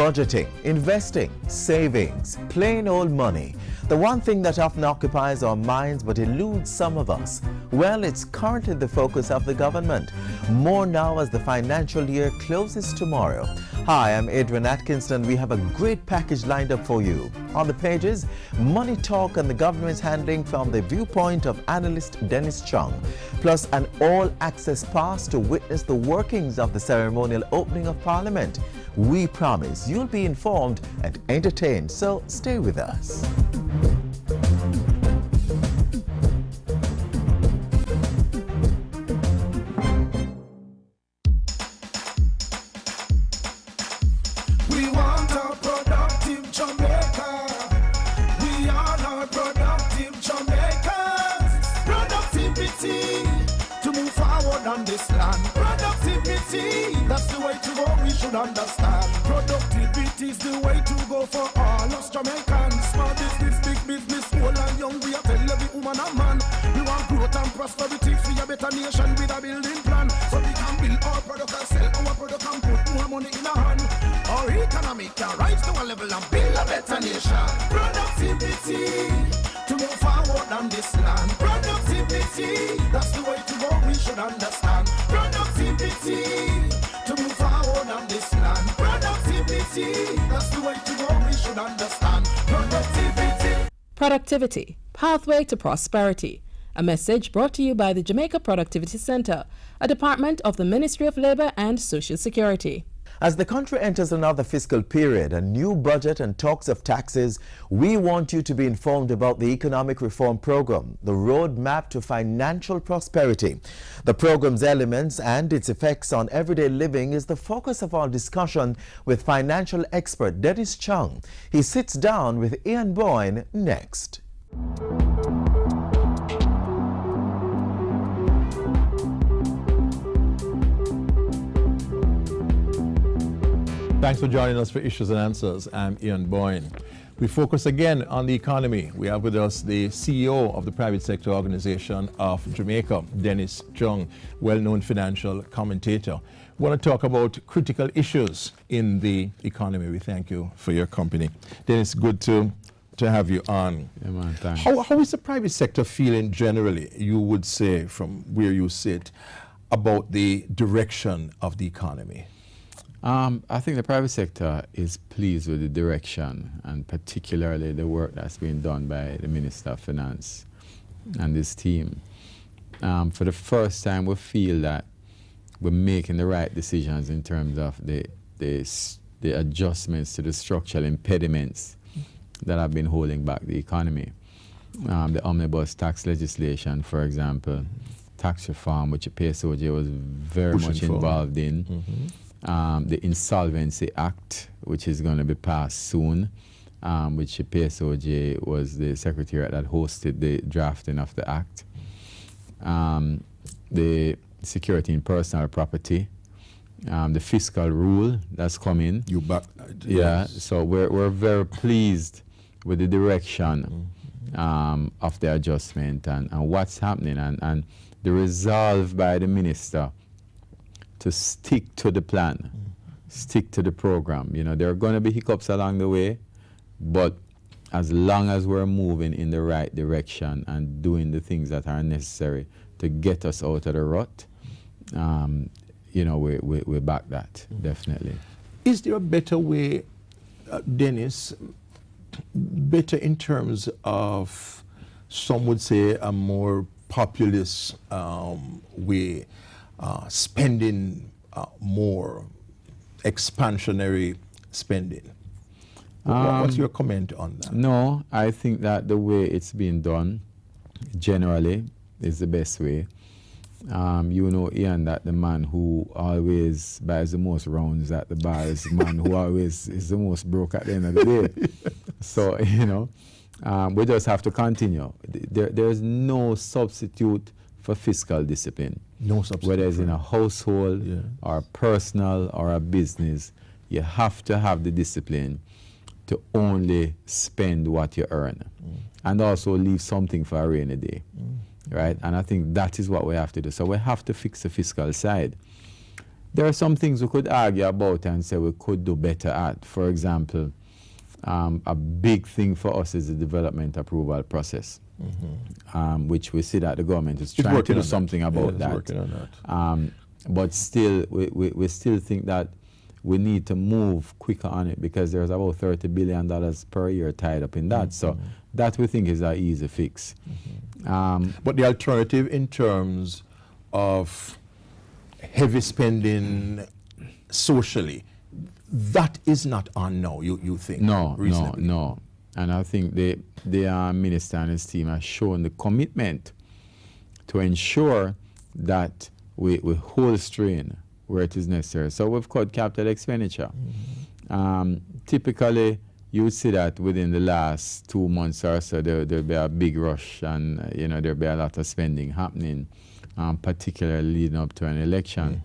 Budgeting, investing, savings, plain old money. The one thing that often occupies our minds but eludes some of us. Well, it's currently the focus of the government. More now as the financial year closes tomorrow. Hi, I'm Adrian Atkinson. We have a great package lined up for you. On the pages, money talk and the government's handling from the viewpoint of analyst Dennis Chung, plus an all-access pass to witness the workings of the ceremonial opening of Parliament. We promise you'll be informed and entertained, so stay with us. We want a productive Jamaica. We are not productive Jamaicans. Productivity to move forward on this land. Productivity, that's the way to go, we should understand. Productivity is the way to go for all us Jamaicans. Small business, big business, old and young, we are tell every woman and man. We want growth and prosperity for a better nation with a building plan. So we can build our product and sell our product and put more money in our hand. Our economy can rise to a level and build a better nation. Productivity to move forward on this land. Productivity, that's the way to go, we should understand. Productivity to move forward on this land. Productivity, that's the way to go, we should understand. Productivity. Productivity, pathway to prosperity. A message brought to you by the Jamaica Productivity Center, a department of the Ministry of Labor and Social Security. As the country enters another fiscal period, a new budget and talks of taxes, we want you to be informed about the Economic Reform Program, the roadmap to financial prosperity. The program's elements and its effects on everyday living is the focus of our discussion with financial expert Dennis Chung. He sits down with Ian Boyne next. Thanks for joining us for Issues and Answers. I'm Ian Boyne. We focus again on the economy. We have with us the CEO of the Private Sector Organization of Jamaica, Dennis Chung, well-known financial commentator. We want to talk about critical issues in the economy. We thank you for your company. Dennis, good to have you on. Yeah, man, thanks. How is the private sector feeling generally, you would say, from where you sit, about the direction of the economy? I think the private sector is pleased with the direction and particularly the work that's being done by the Minister of Finance and his team. For the first time, we feel that we're making the right decisions in terms of the adjustments to the structural impediments that have been holding back the economy. The omnibus tax legislation, for example, tax reform, which the PSOJ was very much involved in. Mm-hmm. The Insolvency Act, which is going to be passed soon, which the PSOJ was the secretariat that hosted the drafting of the act. The security in personal property, the fiscal rule that's coming. Yeah, so we're very pleased with the direction of the adjustment and what's happening and the resolve by the minister to stick to the plan, stick to the program. You know, there are going to be hiccups along the way, but as long as we're moving in the right direction and doing the things that are necessary to get us out of the rut, you know, we back that, definitely. Is there a better way, Dennis, better in terms of, some would say, a more populist way, spending more, expansionary spending? What's your comment on that? No, I think that the way it's being done generally is the best way. You know, Ian, that the man who always buys the most rounds at the bar is the man who always is the most broke at the end of the day. Yes. So, you know, we just have to continue. There's no substitute for fiscal discipline. No substitute. Whether it's in a household or personal or a business, you have to have the discipline to only spend what you earn and also leave something for a rainy day. Right? And I think that is what we have to do. So we have to fix the fiscal side. There are some things we could argue about and say we could do better at. For example, a big thing for us is the development approval process, which we see that the government is trying to do something about that. Working on that. But still, we still think that we need to move quicker on it because there's about $30 billion per year tied up in that. So that we think is an easy fix. But the alternative in terms of heavy spending socially, that is not on now, you think? No. And I think the minister and his team have shown the commitment to ensure that we hold strain where it is necessary. So we've cut capital expenditure. Typically, you would see that within the last 2 months or so, there'll be a big rush and there'll be a lot of spending happening, particularly leading up to an election.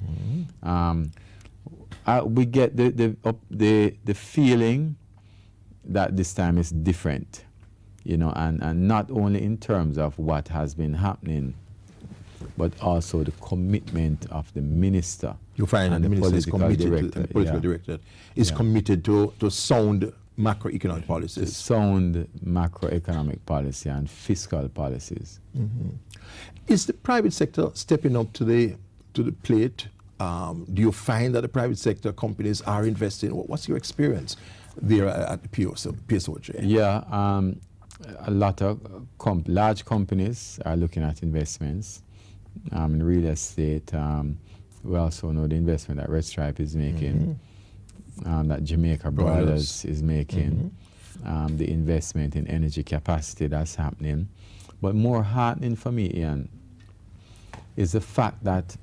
We get the feeling that this time is different, and not only in terms of what has been happening, but also the commitment of the minister. You find that the minister is committed, the political director is committed to sound macroeconomic policies. Sound macroeconomic policy and fiscal policies. Is the private sector stepping up to the plate? Do you find that the private sector companies are investing? What's your experience there at the PSOJ? Yeah, a lot of large companies are looking at investments in real estate. We also know the investment that Red Stripe is making, that Jamaica Brothers is making, the investment in energy capacity that's happening. But more heartening for me, Ian, is the fact that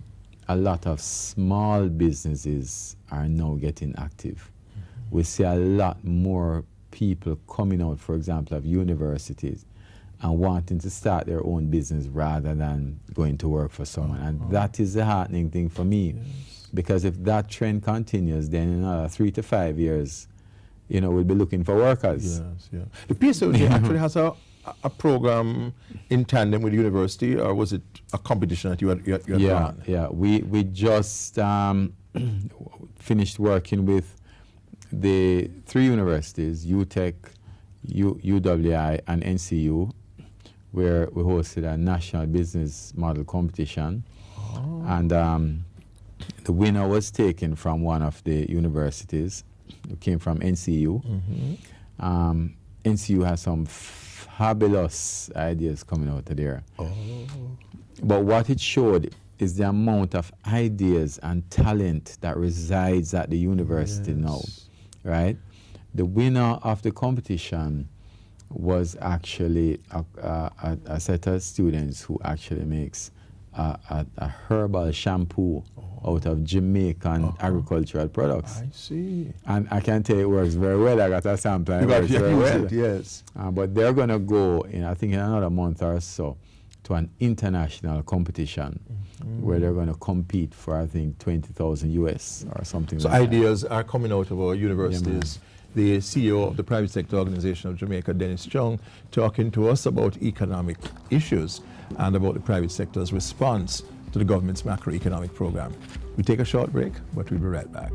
a lot of small businesses are now getting active. We see a lot more people coming out, for example, of universities and wanting to start their own business rather than going to work for someone. And that is the heartening thing for me. Because if that trend continues, then in another 3 to 5 years, we'll be looking for workers. Yes. The PSOJ actually has a program in tandem with the university, or was it a competition that you had run? Yeah. We just finished working with the 3 universities, UTech, UWI, and NCU, where we hosted a national business model competition. And the winner was taken from one of the universities. It came from NCU. NCU has some fabulous ideas coming out of there. But what it showed is the amount of ideas and talent that resides at the university now, right? The winner of the competition was actually a set of students who actually makes a herbal shampoo out of Jamaican agricultural products. I see. And I can tell you it works very well. I got a sample. It works very well. Yes. But they're going to go, I think in another month or so, to an international competition where they're going to compete for, I think, 20,000 US or something so like that. So ideas are coming out of our universities. The CEO of the private sector organization of Jamaica, Dennis Chung, talking to us about economic issues and about the private sector's response to the government's macroeconomic program. We take a short break, but we'll be right back.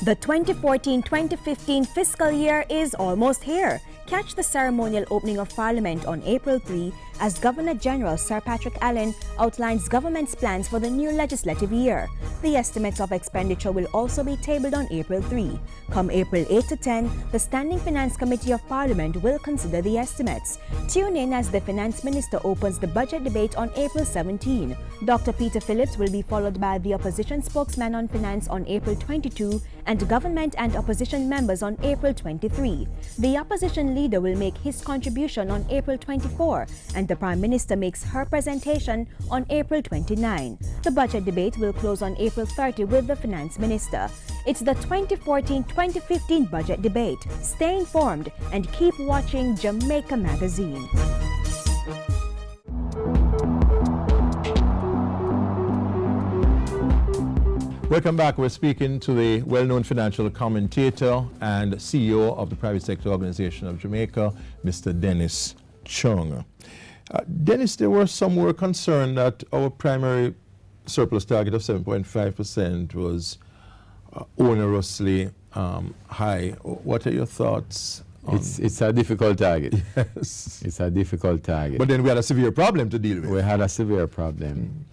The 2014-2015 fiscal year is almost here. Catch the ceremonial opening of Parliament on April 3 as Governor-General Sir Patrick Allen outlines government's plans for the new legislative year. The estimates of expenditure will also be tabled on April 3. Come April 8 to 10, the Standing Finance Committee of Parliament will consider the estimates. Tune in as the Finance Minister opens the budget debate on April 17. Dr. Peter Phillips will be followed by the Opposition Spokesman on Finance on April 22 and Government and Opposition members on April 23. The Opposition Leader will make his contribution on April 24 and the Prime Minister makes her presentation on April 29. The budget debate will close on April 30 with the Finance Minister. It's the 2014-2015 budget debate. Stay informed and keep watching Jamaica Magazine. Welcome back. We're speaking to the well-known financial commentator and CEO of the Private Sector Organization of Jamaica, Mr. Dennis Chung. Dennis, there were some who were concerned that our primary surplus target of 7.5% was onerously high. What are your thoughts? It's a difficult target. Yes. It's a difficult target. But then we had a severe problem to deal with. We had a severe problem.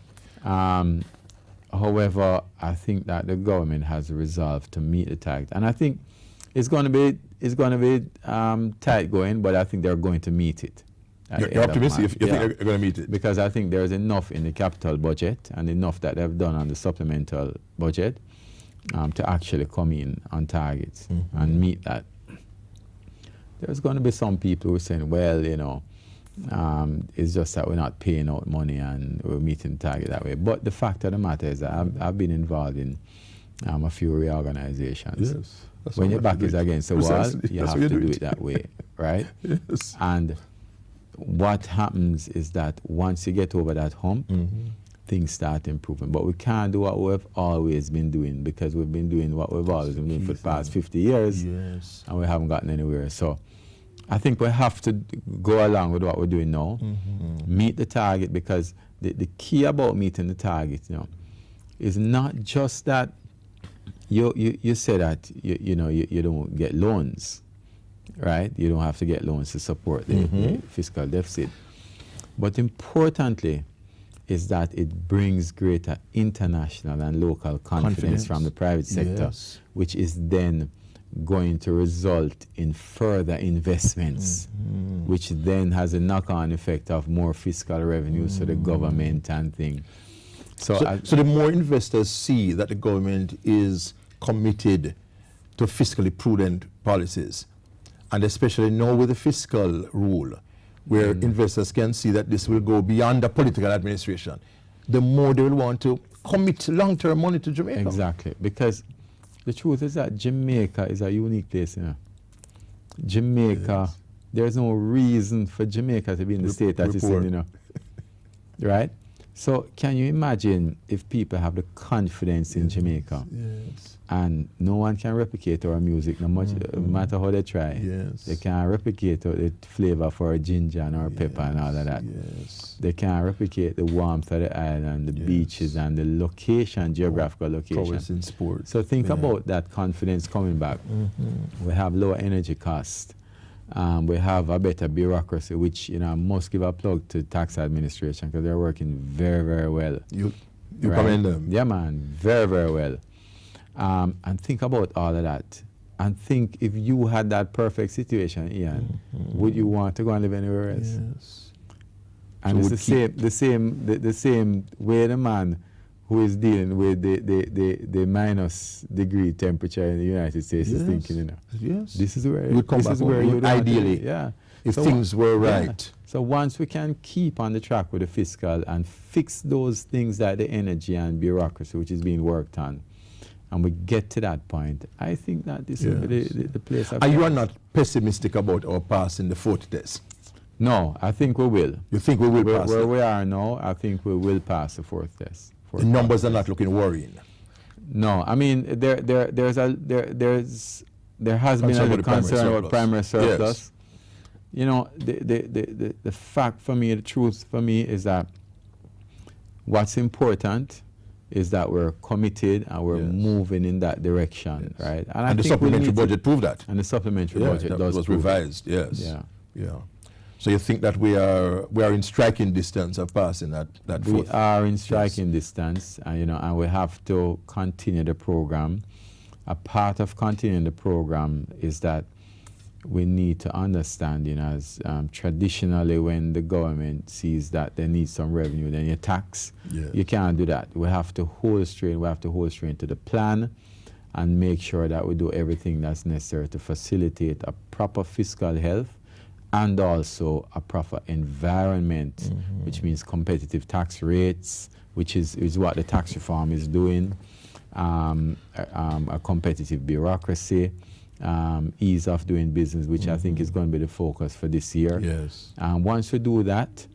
However, I think that the government has resolved to meet the target, and I think it's going to be tight going, but I think they're going to meet it. You're optimistic if you think they're going to meet it? Because I think there's enough in the capital budget and enough that they've done on the supplemental budget to actually come in on targets and meet that. There's going to be some people who are saying, well, you know, it's just that we're not paying out money and we're meeting the target that way. But the fact of the matter is that I've been involved in a few reorganizations. Yes. When your back is against the wall, you have to do it that way, right? Yes. And what happens is that once you get over that hump, things start improving. But we can't do what we've always been doing, because we've been doing what we've always been doing for the past 50 years, Yes. and we haven't gotten anywhere. So I think we have to go along with what we're doing now, meet the target, because the key about meeting the target, you know, is not just that you say that you don't get loans, right? You don't have to get loans to support the fiscal deficit. But importantly is that it brings greater international and local confidence from the private sector, Yes. which is then going to result in further investments, which then has a knock-on effect of more fiscal revenues to the government and things. So the more investors see that the government is committed to fiscally prudent policies, and especially now with the fiscal rule, where investors can see that this will go beyond the political administration, the more they will want to commit long-term money to Jamaica. Exactly, because the truth is that Jamaica is a unique place, you know. Jamaica, there's no reason for Jamaica to be in the state that it's in, you know. Right? So can you imagine if people have the confidence in Jamaica, and no one can replicate our music, no matter how they try. Yes. They can't replicate the flavor for our ginger and our pepper and all of that. Yes. They can't replicate the warmth of the island, the beaches and the location, geographical location. Prowess in sport. So think about that confidence coming back. We have lower energy costs. We have a better bureaucracy, which, you know, I must give a plug to tax administration, because they're working very, very well. You commend them? Yeah, man, very, very well. And think about all of that. And think, if you had that perfect situation, Ian, would you want to go and live anywhere else? Yes. And So it's the same way the man who is dealing with the minus degree temperature in the United States is thinking, you know. Yes. This is where We'd come this back is where home, you would ideally, if things were right. So once we can keep on the track with the fiscal and fix those things like the energy and bureaucracy, which is being worked on, and we get to that point, I think that this will be the place. And you are not pessimistic about our passing the fourth test? No, I think we will. You think we will pass where it? we are now, I think we will pass the fourth test. The numbers are not looking worrying. No, I mean there has been a little concern about primary surplus. Yes. You know, the fact for me, the truth for me is that what's important is that we're committed and we're moving in that direction, right? And the supplementary budget proved that. And the supplementary budget that was revised. Yes. Yeah. So you think that we are in striking distance of passing that We fourth? are in striking distance, and you know, and we have to continue the program. A part of continuing the program is that we need to understand, you know, as traditionally when the government sees that they need some revenue, then you tax. Yeah. You can't do that. We have to hold straight. We have to hold straight to the plan and make sure that we do everything that's necessary to facilitate a proper fiscal health and also a proper environment, which means competitive tax rates, which is what the tax reform is doing, a competitive bureaucracy, ease of doing business, which I think is going to be the focus for this year. Yes. And once we do that,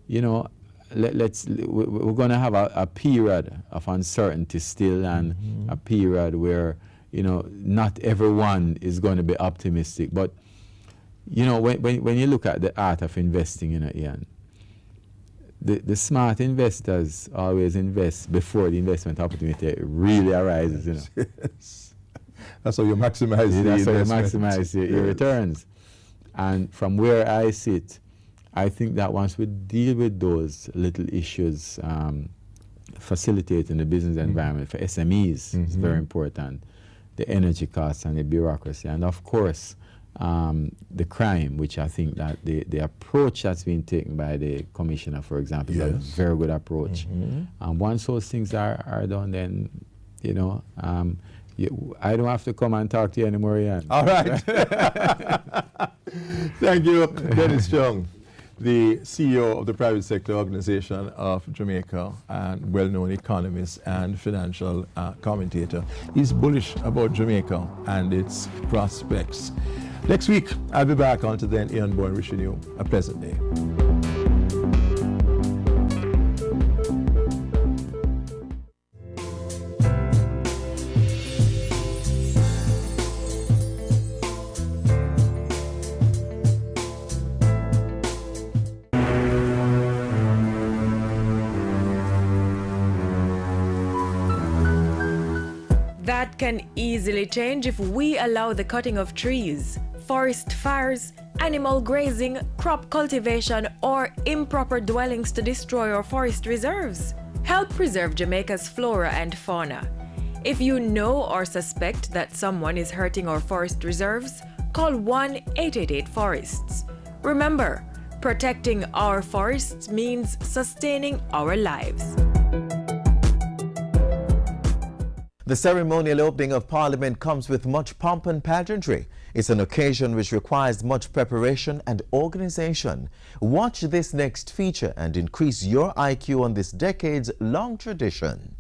you know, we're going to have a period of uncertainty still, and a period where, you know, not everyone is going to be optimistic. But, you know, when you look at the art of investing, you know, Ian, the smart investors always invest before the investment opportunity really arises, you know. Yes. That's how you maximize the That's how you investment. maximize your returns. And from where I sit, I think that once we deal with those little issues, facilitating the business environment for SMEs is very important. The energy costs and the bureaucracy, and of course, the crime, which I think that the approach that's been taken by the commissioner, for example, is a very good approach. And once those things are done, then, you know, I don't have to come and talk to you anymore, Ian. All right. Thank you, Dennis Chung, the CEO of the Private Sector Organization of Jamaica and well-known economist and financial commentator. He's bullish about Jamaica and its prospects. Next week, I'll be back. Until then, Ian Boyne wishing you a pleasant day. That can easily change if we allow the cutting of trees, forest fires, animal grazing, crop cultivation, or improper dwellings to destroy our forest reserves. Help preserve Jamaica's flora and fauna. If you know or suspect that someone is hurting our forest reserves, call 1-888-FORESTS. Remember, protecting our forests means sustaining our lives. The ceremonial opening of Parliament comes with much pomp and pageantry. It's an occasion which requires much preparation and organization. Watch this next feature and increase your IQ on this decades-long tradition.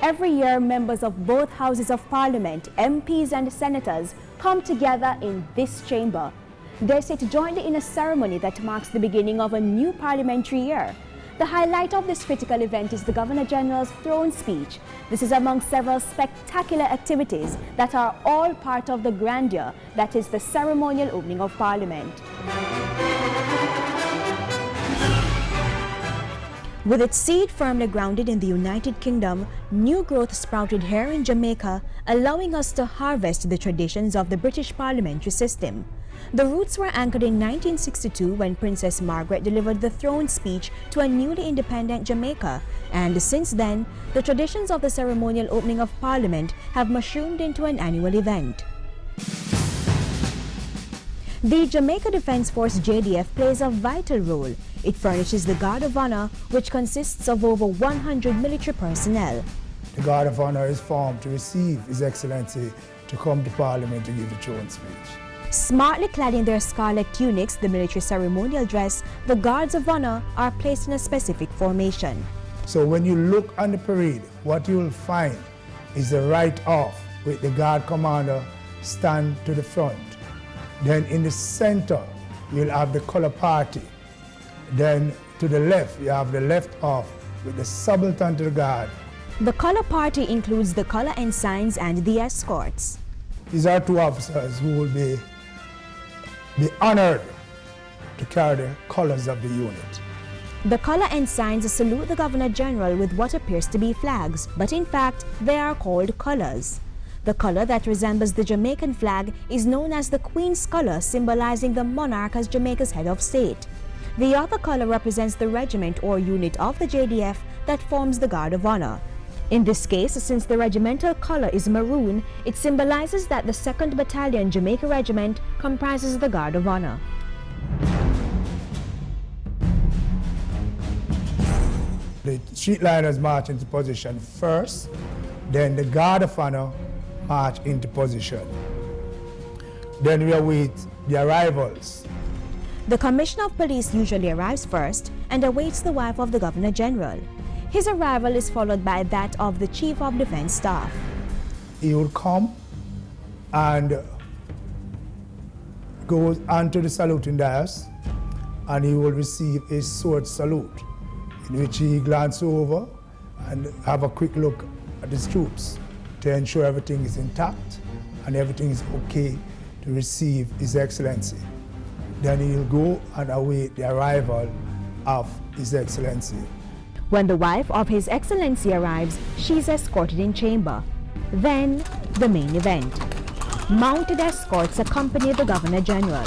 Every year, members of both houses of Parliament, MPs and senators, come together in this chamber. They sit jointly in a ceremony that marks the beginning of a new parliamentary year. The highlight of this critical event is the Governor-General's throne speech. This is among several spectacular activities that are all part of the grandeur that is the ceremonial opening of Parliament. With its seed firmly grounded in the United Kingdom, new growth sprouted here in Jamaica, allowing us to harvest the traditions of the British parliamentary system. The roots were anchored in 1962 when Princess Margaret delivered the throne speech to a newly independent Jamaica, and since then, the traditions of the ceremonial opening of Parliament have mushroomed into an annual event. The Jamaica Defence Force JDF plays a vital role. It furnishes the Guard of Honor, which consists of over 100 military personnel. The Guard of Honor is formed to receive His Excellency to come to Parliament to give the throne speech. Smartly clad in their scarlet tunics, the military ceremonial dress, the Guards of Honor are placed in a specific formation. So when you look on the parade, what you will find is the right off with the Guard Commander stand to the front. Then in the center, you'll have the color party. Then to the left, you have the left off with the subaltern to the guard. The color party includes the color ensigns and the escorts. These are two officers who will be honored to carry the colors of the unit. The color ensigns salute the Governor-General with what appears to be flags, but in fact, they are called colors. The color that resembles the Jamaican flag is known as the Queen's color, symbolizing the monarch as Jamaica's head of state. The other color represents the regiment or unit of the JDF that forms the Guard of Honor. In this case, since the regimental color is maroon, it symbolizes that the 2nd Battalion Jamaica Regiment comprises the Guard of Honor. The streetliners march into position first, then the Guard of Honor march into position. Then we await the arrivals. The Commissioner of Police usually arrives first and awaits the wife of the Governor General. His arrival is followed by that of the Chief of Defence Staff. He will come and go onto the saluting dais, and he will receive a sword salute, in which he glances over and have a quick look at his troops to ensure everything is intact and everything is okay to receive His Excellency. Then he'll go and await the arrival of His Excellency. When the wife of His Excellency arrives, she is escorted in chamber. Then, the main event. Mounted escorts accompany the Governor General.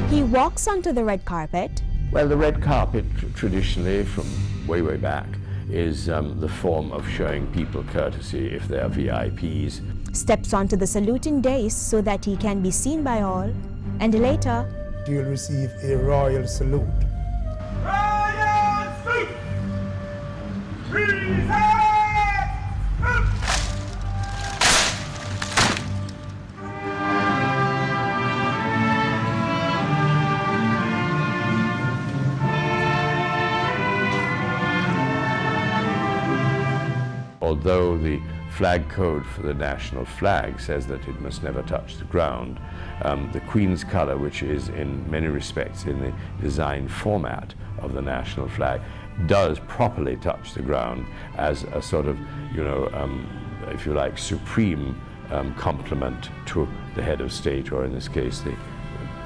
He walks onto the red carpet. Well, the red carpet traditionally, from way back, is the form of showing people courtesy if they are VIPs. Steps onto the saluting dais so that he can be seen by all. And later, He will receive a royal salute. Although the flag code for the national flag says that it must never touch the ground, the Queen's colour, which is in many respects in the design format of the national flag, does properly touch the ground as a sort of, if you like, supreme compliment to the head of state, or in this case, the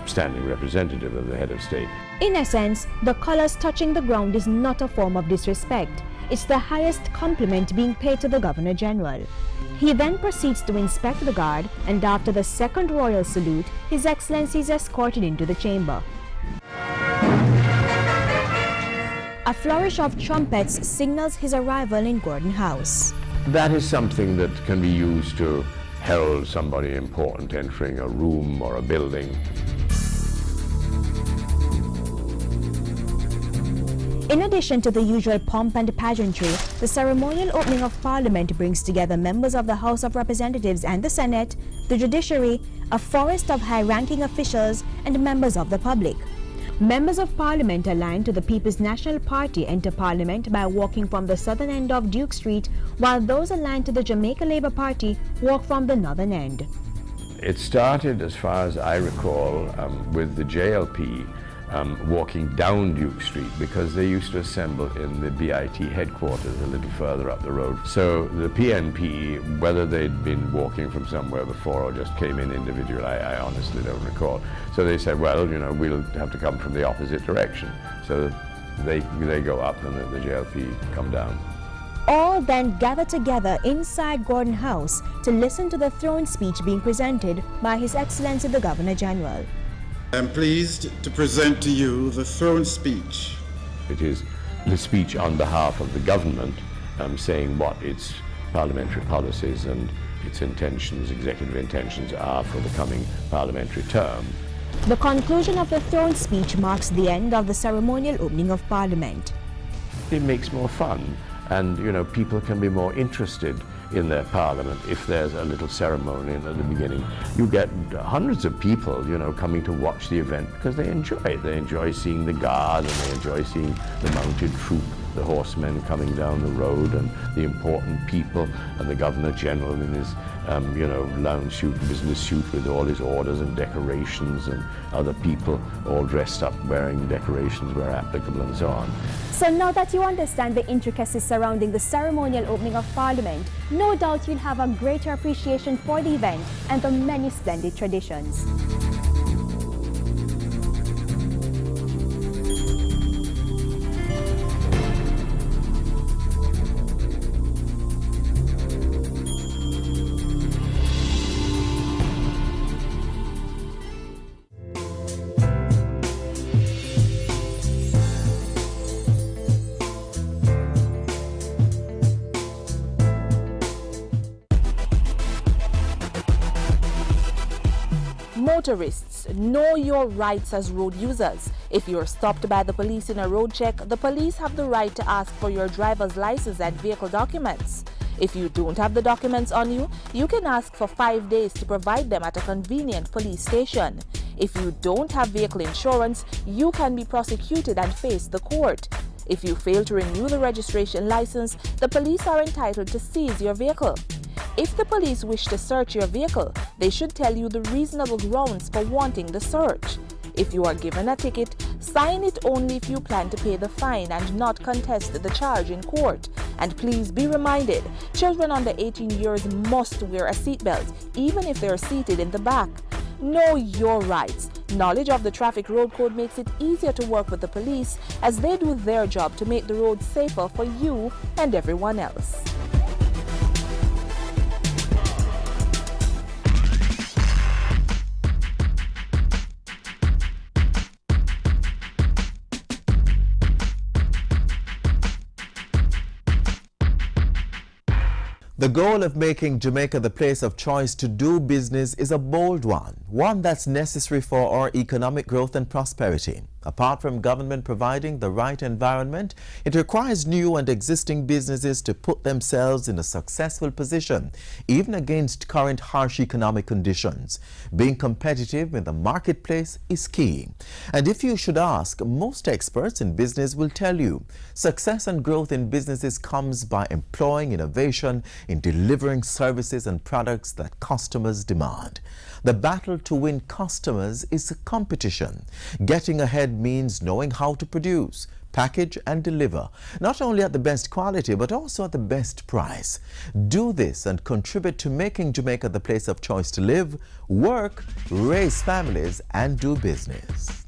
standing representative of the head of state. in essence, the colors touching the ground is not a form of disrespect. It's the highest compliment being paid to the Governor General. He then proceeds to inspect the guard, and after the second royal salute, His Excellency is escorted into the chamber. A flourish of trumpets signals his arrival in Gordon House. That is something that can be used to herald somebody important entering a room or a building. In addition to the usual pomp and pageantry, the ceremonial opening of Parliament brings together members of the House of Representatives and the Senate, the judiciary, a forest of high-ranking officials, and members of the public. Members of Parliament aligned to the People's National Party enter Parliament by walking from the southern end of Duke Street, while those aligned to the Jamaica Labour Party walk from the northern end. It started, as far as I recall, with the JLP walking down Duke Street, because they used to assemble in the BIT headquarters a little further up the road. So the PNP, whether they'd been walking from somewhere before or just came in individually, I honestly don't recall. So they said, well, you know, we'll have to come from the opposite direction. So they go up and the JLP come down. All then gather together inside Gordon House to listen to the throne speech being presented by His Excellency the Governor General. I am pleased to present to you the throne speech. It is the speech on behalf of the government, saying what its parliamentary policies and its intentions, executive intentions, are for the coming parliamentary term. The conclusion of the throne speech marks the end of the ceremonial opening of Parliament. It makes more fun, and you know, people can be more interested in their parliament if there's a little ceremony at the beginning. You get hundreds of people, you know, coming to watch the event because they enjoy it. They enjoy seeing the guard, and they enjoy seeing the mounted troop, the horsemen coming down the road, and the important people, and the Governor General in his, lounge suit, business suit with all his orders and decorations, and other people all dressed up wearing decorations where applicable, and so on. So now that you understand the intricacies surrounding the ceremonial opening of Parliament, no doubt you'll have a greater appreciation for the event and the many splendid traditions. Motorists, know your rights as road users. If you're stopped by the police in a road check, the police have the right to ask for your driver's license and vehicle documents. If you don't have the documents on you, you can ask for 5 days to provide them at a convenient police station. If you don't have vehicle insurance, you can be prosecuted and face the court. If you fail to renew the registration license, the police are entitled to seize your vehicle. If the police wish to search your vehicle, they should tell you the reasonable grounds for wanting the search. If you are given a ticket, sign it only if you plan to pay the fine and not contest the charge in court. And please be reminded, children under 18 years must wear a seatbelt, even if they are seated in the back. Know your rights. Knowledge of the traffic road code makes it easier to work with the police as they do their job to make the roads safer for you and everyone else. The goal of making Jamaica the place of choice to do business is a bold one that's necessary for our economic growth and prosperity. Apart from government providing the right environment, it requires new and existing businesses to put themselves in a successful position, even against current harsh economic conditions. Being competitive in the marketplace is key. And if you should ask, most experts in business will tell you, success and growth in businesses comes by employing innovation in delivering services and products that customers demand. The battle to win customers is a competition. Getting ahead means knowing how to produce, package and deliver, not only at the best quality but also at the best price. Do this and contribute to making Jamaica the place of choice to live, work, raise families and do business.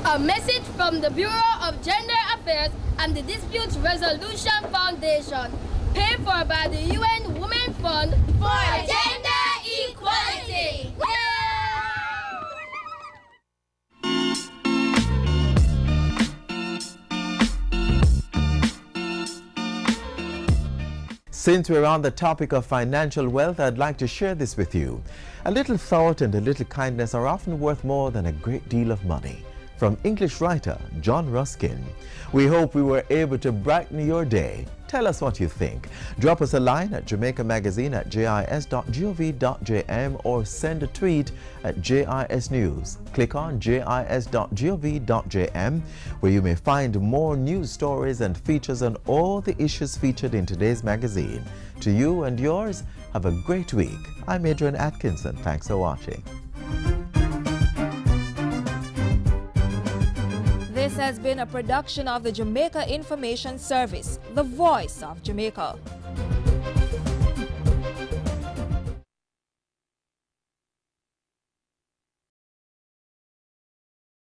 A message from the Bureau of Gender Affairs and the Dispute Resolution Foundation, paid for by the UN Women Fund for Gender Equality. Since we're on the topic of financial wealth, I'd like to share this with you. A little thought and a little kindness are often worth more than a great deal of money. From English writer John Ruskin. We hope we were able to brighten your day. Tell us what you think. Drop us a line at jamaicamagazine@jis.gov.jm or send a tweet at JIS News. Click on jis.gov.jm where you may find more news stories and features on all the issues featured in today's magazine. To you and yours, have a great week. I'm Adrian Atkinson. Thanks for watching. This has been a production of the Jamaica Information Service, the voice of Jamaica.